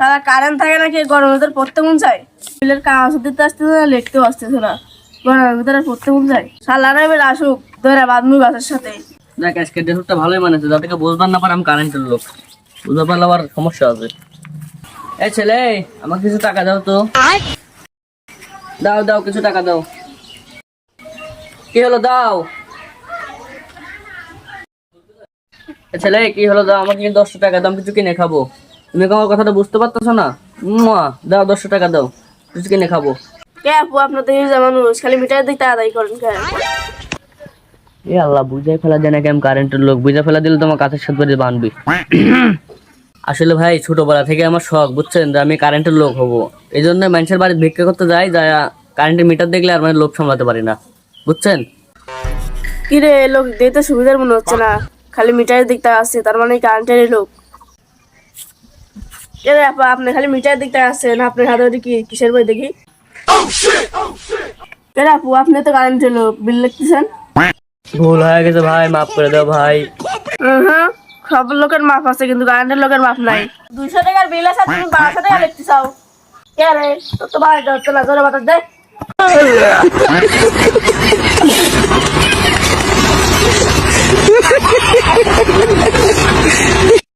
সারা current থাকে নাকি গরমের ভিতরে পড়তে মন চায়। বিলের কাগজ দিতে আসতেছে না, লিখতেও আসতেছে না, গরমের ভিতরে পড়তে মন চায়। সালারা এবার আসুক ধরে বাঁধমু গাছের সাথে। দেখ আজকে ড্রেসটা ভালোই মানেছে, যাতে বুঝবার না পারে আমি কারেন্টের লোক, বুঝতে পারলে আবার সমস্যা আছে। এই ছেলে, আমাকে কিছু টাকা দাও তো। দাও দাও, কিছু টাকা দাও। কি হলো, দাও। ছেলে কি হলো, দাও আমাকে 10 টাকা দাও, আমি কিছু কিনে খাবো। তুমি কি আমার কথাটা বুঝতে পারতেছো না? দাও 10 টাকা দাও, কিছু কিনে খাবো। কে আপু, আপনার তো ইউজ মানুষ, খালি মিটার দিতে আদায় করেন কেন? এ আল্লাহ, বুঝাই ফেলা যায় নাকি আমি কারেন্টের লোক? বুঝা ফেলা দিলে তোমার কাছের সাথে বানবি। আসলে ভাই ছোটবেলা থেকে আমার শখ, বুঝছেন, যে আমি কারেন্টের লোক হব। এই জন্য মানুষের বাড়ি ভিক্ষা করতে যাই, যা কারেন্টের মিটার দেখলে আর মানে লোভ সামলাতে পারি না, বুঝছেন। কি রে, লোক দিতে সুবিধার মনে হচ্ছে না, খালি মিটারের দিকটা আসছে, তার মানে কারেন্টেরই লোক। কে রে আপা, আপনি খালি মিটারের দিকটা আসছেন, আপনার হাতে ওটি কি কিসের বই দেখি? কে রে আপু, আপনি তো কারেন্টের লোক, বিল লিখতেছেন। ভুল হয়ে গেছে ভাই, মাফ করে দাও ভাই। হ্যাঁ, সব লোকের মাপ আছে কিন্তু কারেন্টের লোকের মাপ নাই। 200 টাকার বিল আছে, তুমি 1200 টাকা লিখতে চাও। কে রে, তোর তো বাড়িটা হচ্ছে না, জোরে বাতাস দে।